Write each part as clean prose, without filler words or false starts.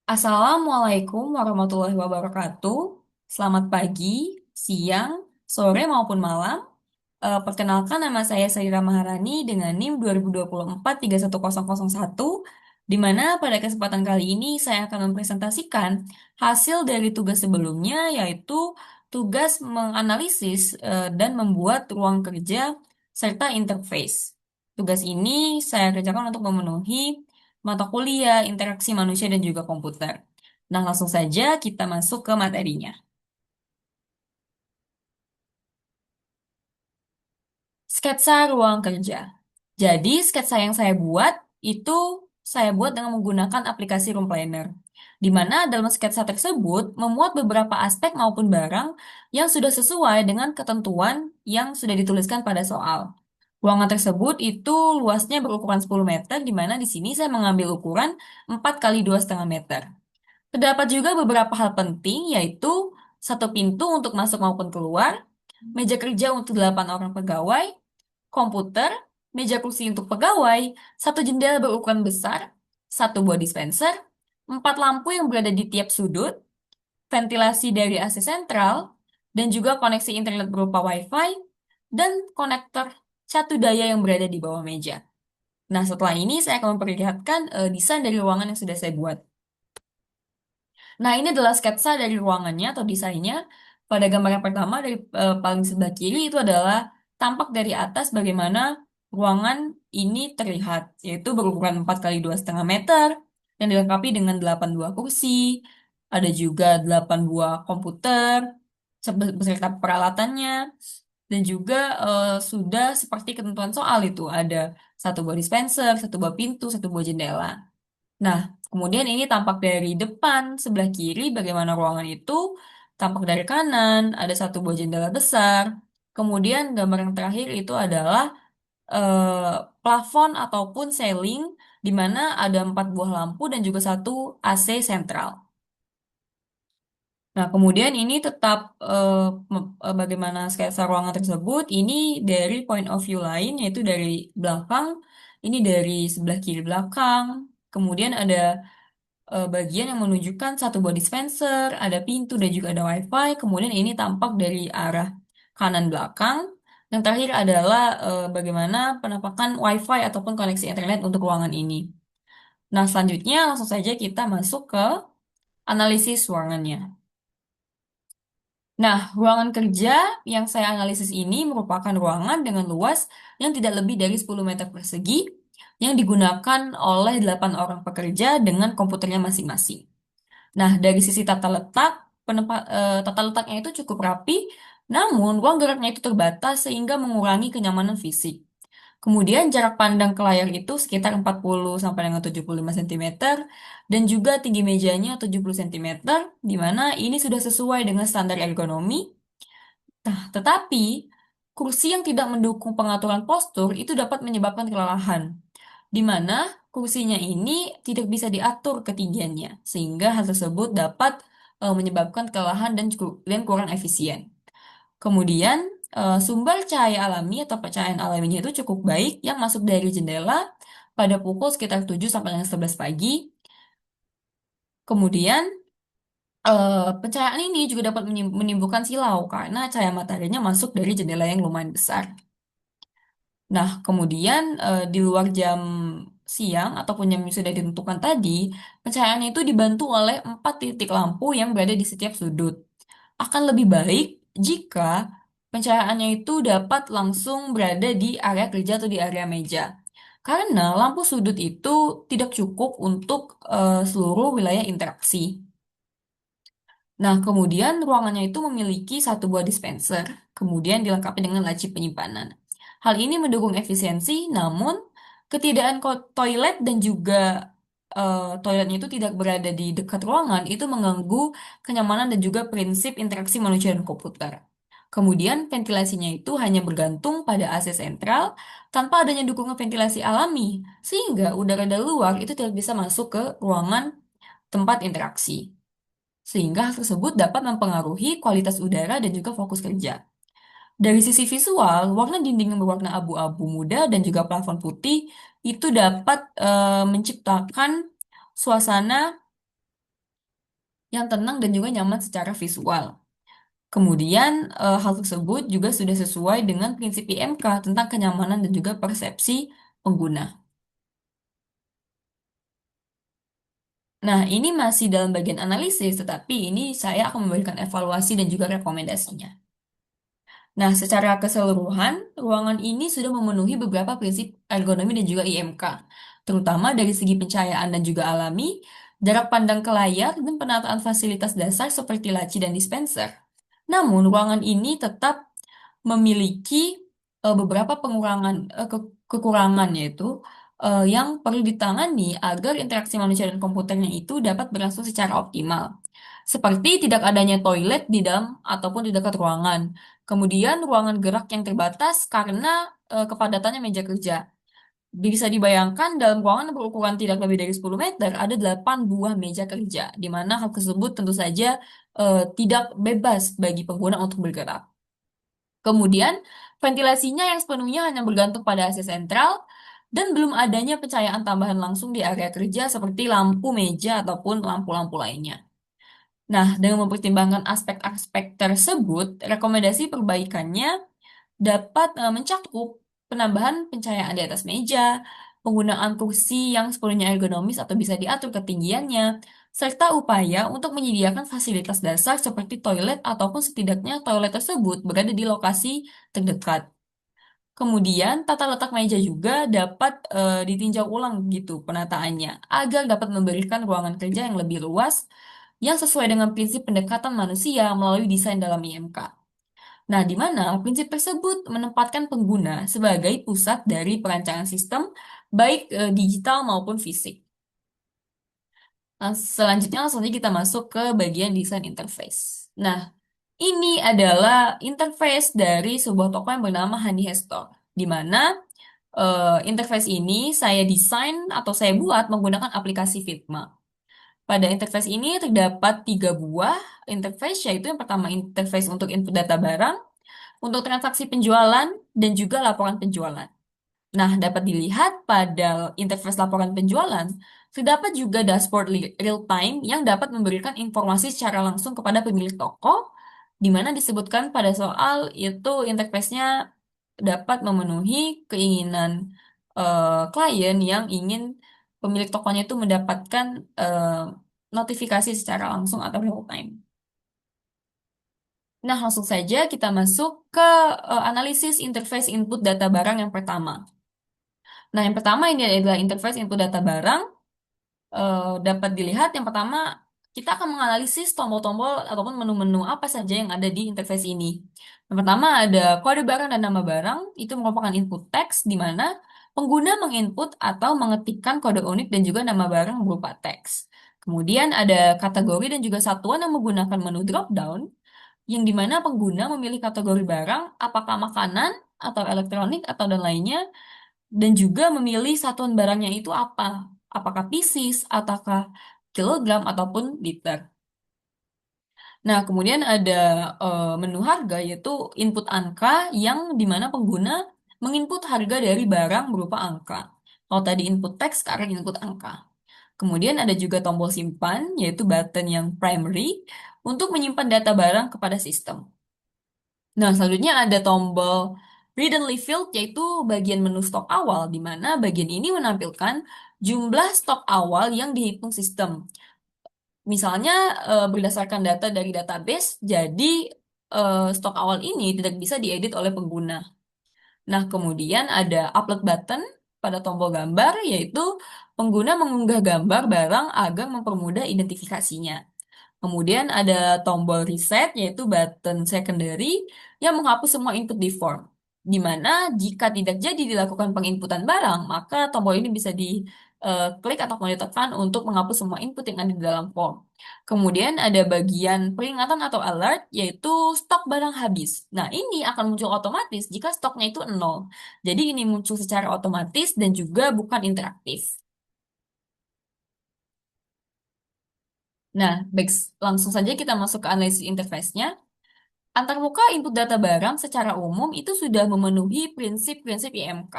Assalamualaikum warahmatullahi wabarakatuh. Selamat pagi, siang, sore maupun malam. Perkenalkan nama saya Saira Maharani dengan NIM 2024 31001, di mana pada kesempatan kali ini saya akan mempresentasikan hasil dari tugas sebelumnya, yaitu tugas menganalisis dan membuat ruang kerja serta interface. Tugas ini saya kerjakan untuk memenuhi mata kuliah, interaksi manusia dan juga komputer. Nah, langsung saja kita masuk ke materinya. Sketsa ruang kerja. Jadi, sketsa yang saya buat itu saya buat dengan menggunakan aplikasi Room Planner, di mana dalam sketsa tersebut memuat beberapa aspek maupun barang yang sudah sesuai dengan ketentuan yang sudah dituliskan pada soal. Ruangan tersebut itu luasnya berukuran 10 meter, di mana di sini saya mengambil ukuran 4 kali 2,5 meter. Terdapat juga beberapa hal penting, yaitu satu pintu untuk masuk maupun keluar, meja kerja untuk 8 orang pegawai, komputer, meja kursi untuk pegawai, satu jendela berukuran besar, satu buah dispenser, 4 lampu yang berada di tiap sudut, ventilasi dari AC sentral, dan juga koneksi internet berupa WiFi, dan konektor catu daya yang berada di bawah meja. Nah, setelah ini saya akan memperlihatkan desain dari ruangan yang sudah saya buat. Nah, ini adalah sketsa dari ruangannya atau desainnya. Pada gambar yang pertama dari paling sebelah kiri itu adalah tampak dari atas bagaimana ruangan ini terlihat, yaitu berukuran 4 kali 2,5 meter yang dilengkapi dengan 8 buah kursi, ada juga 8 buah komputer beserta peralatannya, dan juga sudah seperti ketentuan soal itu ada satu buah dispenser, satu buah pintu, satu buah jendela. Nah, kemudian ini tampak dari depan sebelah kiri bagaimana ruangan itu tampak dari kanan, ada satu buah jendela besar. Kemudian gambar yang terakhir itu adalah plafon ataupun ceiling di mana ada 4 buah lampu dan juga satu AC sentral. Nah, kemudian ini tetap bagaimana sketsa ruangan tersebut, ini dari point of view lain, yaitu dari belakang, ini dari sebelah kiri belakang. Kemudian ada bagian yang menunjukkan satu buah dispenser, ada pintu dan juga ada WiFi. Kemudian ini tampak dari arah kanan belakang. Yang terakhir adalah bagaimana penampakan WiFi ataupun koneksi internet untuk ruangan ini. Nah, selanjutnya langsung saja kita masuk ke analisis ruangannya. Nah, ruangan kerja yang saya analisis ini merupakan ruangan dengan luas yang tidak lebih dari 10 meter persegi yang digunakan oleh 8 orang pekerja dengan komputernya masing-masing. Nah, dari sisi tata letaknya itu cukup rapi, namun ruang geraknya itu terbatas sehingga mengurangi kenyamanan fisik. Kemudian jarak pandang ke layar itu sekitar 40 sampai dengan 75 cm dan juga tinggi mejanya 70 cm, di mana ini sudah sesuai dengan standar ergonomi. Nah, tetapi kursi yang tidak mendukung pengaturan postur itu dapat menyebabkan kelelahan, di mana kursinya ini tidak bisa diatur ketinggiannya, sehingga hal tersebut dapat menyebabkan kelelahan dan kurang efisien. Kemudian, sumber cahaya alami atau pencahayaan alaminya itu cukup baik yang masuk dari jendela pada pukul sekitar 7 sampai dengan 11 pagi. Kemudian, pencahayaan ini juga dapat menimbulkan silau karena cahaya mataharinya masuk dari jendela yang lumayan besar. Nah, kemudian di luar jam siang ataupun jam yang sudah ditentukan tadi, pencahayaan itu dibantu oleh 4 titik lampu yang berada di setiap sudut. Akan lebih baik jika pencahayaannya itu dapat langsung berada di area kerja atau di area meja. Karena lampu sudut itu tidak cukup untuk seluruh wilayah interaksi. Nah, kemudian ruangannya itu memiliki satu buah dispenser, kemudian dilengkapi dengan laci penyimpanan. Hal ini mendukung efisiensi, namun ketiadaan toilet dan juga toiletnya itu tidak berada di dekat ruangan itu mengganggu kenyamanan dan juga prinsip interaksi manusia dan komputer. Kemudian ventilasinya itu hanya bergantung pada AC sentral tanpa adanya dukungan ventilasi alami, sehingga udara dari luar itu tidak bisa masuk ke ruangan tempat interaksi, sehingga hal tersebut dapat mempengaruhi kualitas udara dan juga fokus kerja. Dari sisi visual, warna dinding yang berwarna abu-abu muda dan juga plafon putih itu dapat menciptakan suasana yang tenang dan juga nyaman secara visual. Kemudian, hal tersebut juga sudah sesuai dengan prinsip IMK tentang kenyamanan dan juga persepsi pengguna. Nah, ini masih dalam bagian analisis, tetapi ini saya akan memberikan evaluasi dan juga rekomendasinya. Nah, secara keseluruhan, ruangan ini sudah memenuhi beberapa prinsip ergonomi dan juga IMK, terutama dari segi pencahayaan dan juga alami, jarak pandang ke layar, dan penataan fasilitas dasar seperti laci dan dispenser. Namun, ruangan ini tetap memiliki beberapa kekurangan, yaitu yang perlu ditangani agar interaksi manusia dan komputernya itu dapat berlangsung secara optimal. Seperti tidak adanya toilet di dalam ataupun di dekat ruangan. Kemudian ruangan gerak yang terbatas karena kepadatannya meja kerja. Bisa dibayangkan dalam ruangan berukuran tidak lebih dari 10 meter ada 8 buah meja kerja, di mana hal tersebut tentu saja tidak bebas bagi pengguna untuk bergerak. Kemudian, ventilasinya yang sepenuhnya hanya bergantung pada AC sentral dan belum adanya pencahayaan tambahan langsung di area kerja seperti lampu meja ataupun lampu-lampu lainnya. Nah, dengan mempertimbangkan aspek-aspek tersebut, rekomendasi perbaikannya dapat mencakup penambahan pencahayaan di atas meja, penggunaan kursi yang sepenuhnya ergonomis atau bisa diatur ketinggiannya, serta upaya untuk menyediakan fasilitas dasar seperti toilet ataupun setidaknya toilet tersebut berada di lokasi terdekat. Kemudian, tata letak meja juga dapat ditinjau ulang gitu penataannya, agar dapat memberikan ruangan kerja yang lebih luas, yang sesuai dengan prinsip pendekatan manusia melalui desain dalam IMK. Nah, di mana prinsip tersebut menempatkan pengguna sebagai pusat dari perancangan sistem, baik digital maupun fisik. Nah, selanjutnya langsung aja kita masuk ke bagian desain interface. Nah, ini adalah interface dari sebuah toko yang bernama Honey Store, di mana interface ini saya desain atau saya buat menggunakan aplikasi Figma. Pada interface ini terdapat tiga buah interface, yaitu yang pertama interface untuk input data barang, untuk transaksi penjualan, dan juga laporan penjualan. Nah, dapat dilihat pada interface laporan penjualan, terdapat juga dashboard real time yang dapat memberikan informasi secara langsung kepada pemilik toko, di mana disebutkan pada soal itu interface-nya dapat memenuhi keinginan klien yang ingin pemilik tokonya itu mendapatkan eh, notifikasi secara langsung atau real time. Nah, langsung saja kita masuk ke analisis interface input data barang yang pertama. Nah, yang pertama ini adalah interface input data barang. Dapat dilihat yang pertama, kita akan menganalisis tombol-tombol ataupun menu-menu apa saja yang ada di interface ini. Yang pertama ada kode barang dan nama barang, itu merupakan input teks di mana pengguna menginput atau mengetikkan kode unik dan juga nama barang berupa teks. Kemudian ada kategori dan juga satuan yang menggunakan menu drop down, yang dimana pengguna memilih kategori barang, apakah makanan, atau elektronik, atau dan lainnya, dan juga memilih satuan barangnya itu apa, apakah pieces, ataukah kilogram, ataupun liter. Nah, kemudian ada menu harga, yaitu input angka, yang dimana pengguna menginput harga dari barang berupa angka. Kalau tadi input teks, sekarang input angka. Kemudian ada juga tombol simpan, yaitu button yang primary, untuk menyimpan data barang kepada sistem. Nah, selanjutnya ada tombol Read and Leave Field, yaitu bagian menu stok awal, di mana bagian ini menampilkan jumlah stok awal yang dihitung sistem. Misalnya, berdasarkan data dari database, jadi stok awal ini tidak bisa diedit oleh pengguna. Nah, kemudian ada Upload button pada tombol gambar, yaitu pengguna mengunggah gambar barang agar mempermudah identifikasinya. Kemudian ada tombol reset, yaitu button secondary yang menghapus semua input di form. Di mana jika tidak jadi dilakukan penginputan barang, maka tombol ini bisa diklik atau ditekan untuk menghapus semua input yang ada di dalam form. Kemudian ada bagian peringatan atau alert, yaitu stok barang habis. Nah, ini akan muncul otomatis jika stoknya itu nol. Jadi ini muncul secara otomatis dan juga bukan interaktif. Nah, baik, langsung saja kita masuk ke analisis interface-nya. Antarmuka input data barang secara umum itu sudah memenuhi prinsip-prinsip IMK.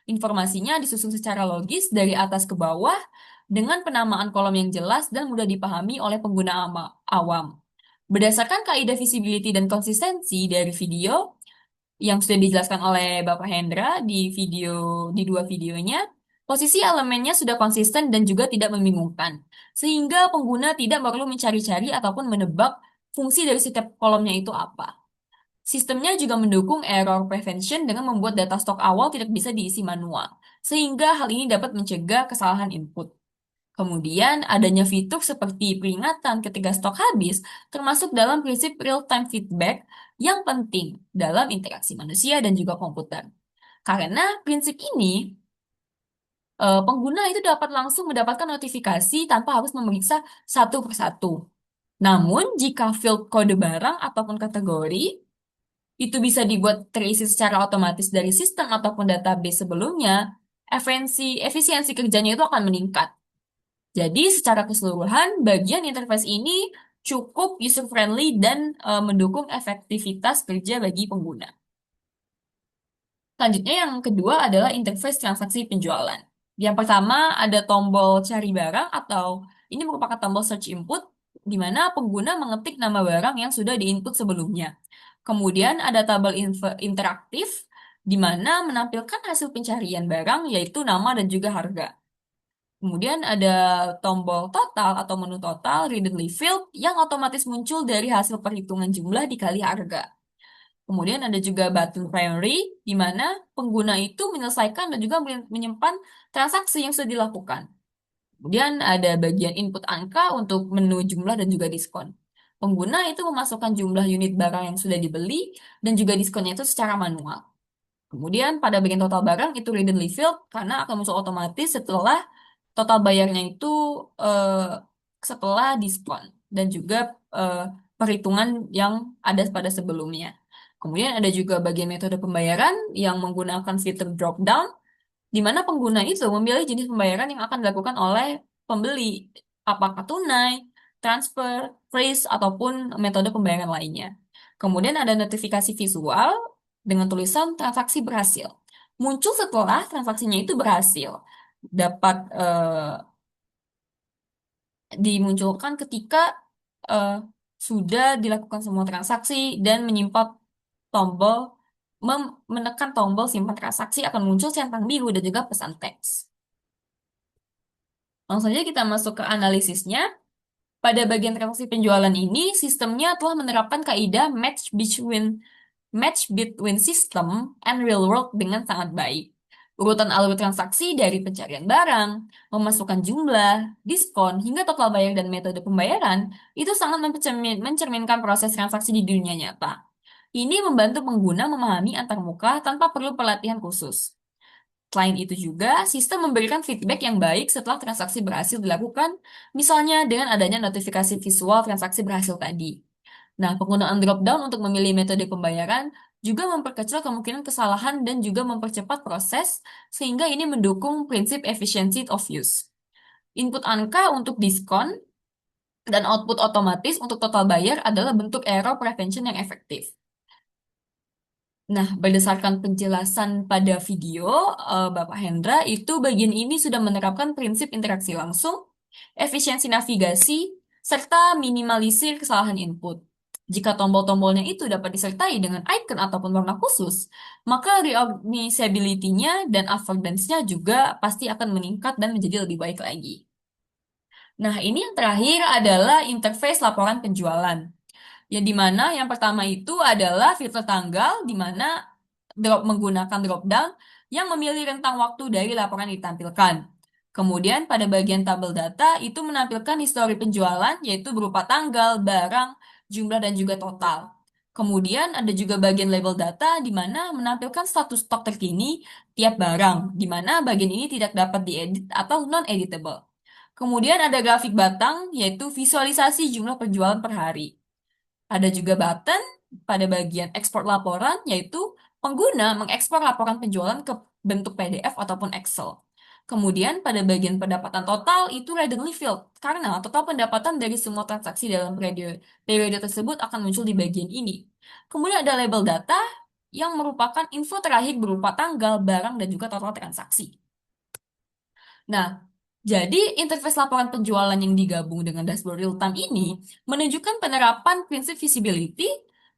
Informasinya disusun secara logis dari atas ke bawah dengan penamaan kolom yang jelas dan mudah dipahami oleh pengguna awam. Berdasarkan kaidah visibility dan konsistensi dari video yang sudah dijelaskan oleh Bapak Hendra di dua videonya, posisi elemennya sudah konsisten dan juga tidak membingungkan, sehingga pengguna tidak perlu mencari-cari ataupun menebak fungsi dari setiap kolomnya itu apa. Sistemnya juga mendukung error prevention dengan membuat data stok awal tidak bisa diisi manual, sehingga hal ini dapat mencegah kesalahan input. Kemudian, adanya fitur seperti peringatan ketika stok habis, termasuk dalam prinsip real-time feedback yang penting dalam interaksi manusia dan juga komputer. Karena prinsip ini, pengguna itu dapat langsung mendapatkan notifikasi tanpa harus memeriksa satu persatu. Namun, jika field kode barang ataupun kategori itu bisa dibuat terisi secara otomatis dari sistem ataupun database sebelumnya, efisiensi kerjanya itu akan meningkat. Jadi, secara keseluruhan, bagian interface ini cukup user-friendly dan mendukung efektivitas kerja bagi pengguna. Selanjutnya, yang kedua adalah interface transaksi penjualan. Yang pertama, ada tombol cari barang atau ini merupakan tombol search input, di mana pengguna mengetik nama barang yang sudah diinput sebelumnya. Kemudian ada tabel interaktif, di mana menampilkan hasil pencarian barang, yaitu nama dan juga harga. Kemudian ada tombol total atau menu total readily filled yang otomatis muncul dari hasil perhitungan jumlah dikali harga. Kemudian ada juga button primary di mana pengguna itu menyelesaikan dan juga menyimpan transaksi yang sudah dilakukan. Kemudian ada bagian input angka untuk menu jumlah dan juga diskon. Pengguna itu memasukkan jumlah unit barang yang sudah dibeli dan juga diskonnya itu secara manual. Kemudian pada bagian total barang itu readily filled karena akan muncul otomatis setelah total bayarnya itu eh, setelah diskon dan juga eh, perhitungan yang ada pada sebelumnya. Kemudian ada juga bagian metode pembayaran yang menggunakan fitur drop down di mana pengguna itu memilih jenis pembayaran yang akan dilakukan oleh pembeli, apakah tunai, transfer, freeze, ataupun metode pembayaran lainnya. Kemudian ada notifikasi visual dengan tulisan transaksi berhasil. Muncul setelah transaksinya itu berhasil. Dapat dimunculkan ketika eh, sudah dilakukan semua transaksi dan menyimpan tombol menekan tombol simpan transaksi akan muncul centang biru dan juga pesan teks. Langsung saja kita masuk ke analisisnya. Pada bagian transaksi penjualan ini, sistemnya telah menerapkan kaidah match between system and real world dengan sangat baik. Urutan alur transaksi dari pencarian barang, memasukkan jumlah, diskon, hingga total bayar dan metode pembayaran itu sangat mencerminkan proses transaksi di dunia nyata. Ini membantu pengguna memahami antarmuka tanpa perlu pelatihan khusus. Selain itu juga, sistem memberikan feedback yang baik setelah transaksi berhasil dilakukan, misalnya dengan adanya notifikasi visual transaksi berhasil tadi. Nah, penggunaan drop-down untuk memilih metode pembayaran juga memperkecil kemungkinan kesalahan dan juga mempercepat proses, sehingga ini mendukung prinsip efficiency of use. Input angka untuk diskon dan output otomatis untuk total bayar adalah bentuk error prevention yang efektif. Nah, berdasarkan penjelasan pada video Bapak Hendra, itu bagian ini sudah menerapkan prinsip interaksi langsung, efisiensi navigasi, serta minimalisir kesalahan input. Jika tombol-tombolnya itu dapat disertai dengan icon ataupun warna khusus, maka reorganizability-nya dan affordance-nya juga pasti akan meningkat dan menjadi lebih baik lagi. Nah, ini yang terakhir adalah interface laporan penjualan. Ya, di mana yang pertama itu adalah filter tanggal, di mana menggunakan drop down yang memilih rentang waktu dari laporan yang ditampilkan. Kemudian pada bagian tabel data itu menampilkan histori penjualan, yaitu berupa tanggal, barang, jumlah, dan juga total. Kemudian ada juga bagian label data di mana menampilkan status stok terkini tiap barang, di mana bagian ini tidak dapat diedit atau non-editable. Kemudian ada grafik batang, yaitu visualisasi jumlah penjualan per hari. Ada juga button pada bagian ekspor laporan, yaitu pengguna mengekspor laporan penjualan ke bentuk PDF ataupun Excel. Kemudian pada bagian pendapatan total itu readily filled, karena total pendapatan dari semua transaksi dalam periode tersebut akan muncul di bagian ini. Kemudian ada label data yang merupakan info terakhir berupa tanggal, barang, dan juga total transaksi. Nah, Jadi, interface laporan penjualan yang digabung dengan dashboard real-time ini menunjukkan penerapan prinsip visibility,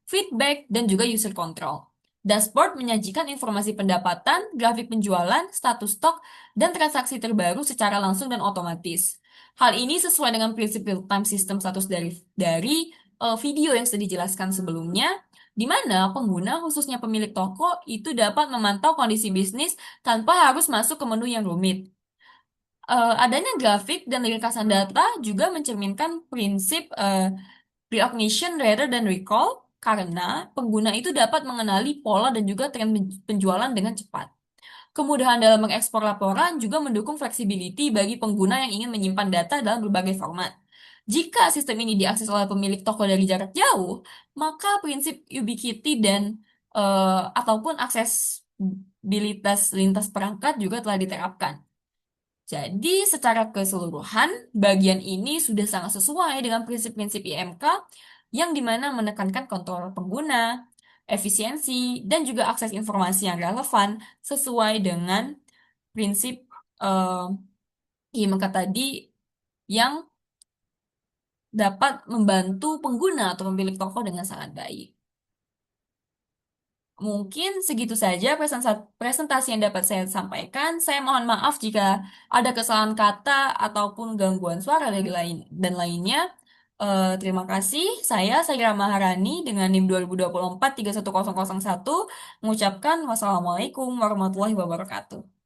feedback, dan juga user control. Dashboard menyajikan informasi pendapatan, grafik penjualan, status stok, dan transaksi terbaru secara langsung dan otomatis. Hal ini sesuai dengan prinsip real-time sistem status dari video yang sudah dijelaskan sebelumnya, di mana pengguna, khususnya pemilik toko, itu dapat memantau kondisi bisnis tanpa harus masuk ke menu yang rumit. Adanya grafik dan ringkasan data juga mencerminkan prinsip recognition rather than recall, karena pengguna itu dapat mengenali pola dan juga tren penjualan dengan cepat. Kemudahan dalam mengekspor laporan juga mendukung fleksibiliti bagi pengguna yang ingin menyimpan data dalam berbagai format. Jika sistem ini diakses oleh pemilik toko dari jarak jauh, maka prinsip ubiquity dan ataupun aksesibilitas lintas perangkat juga telah diterapkan. Jadi, secara keseluruhan, bagian ini sudah sangat sesuai dengan prinsip-prinsip IMK yang dimana menekankan kontrol pengguna, efisiensi, dan juga akses informasi yang relevan sesuai dengan prinsip eh, IMK tadi yang dapat membantu pengguna atau pemilik toko dengan sangat baik. Mungkin segitu saja presentasi yang dapat saya sampaikan. Saya mohon maaf jika ada kesalahan kata ataupun gangguan suara dari lain dan lainnya. Terima kasih. Saya Saira Maharani dengan NIM 2024 31001 mengucapkan wassalamualaikum warahmatullahi wabarakatuh.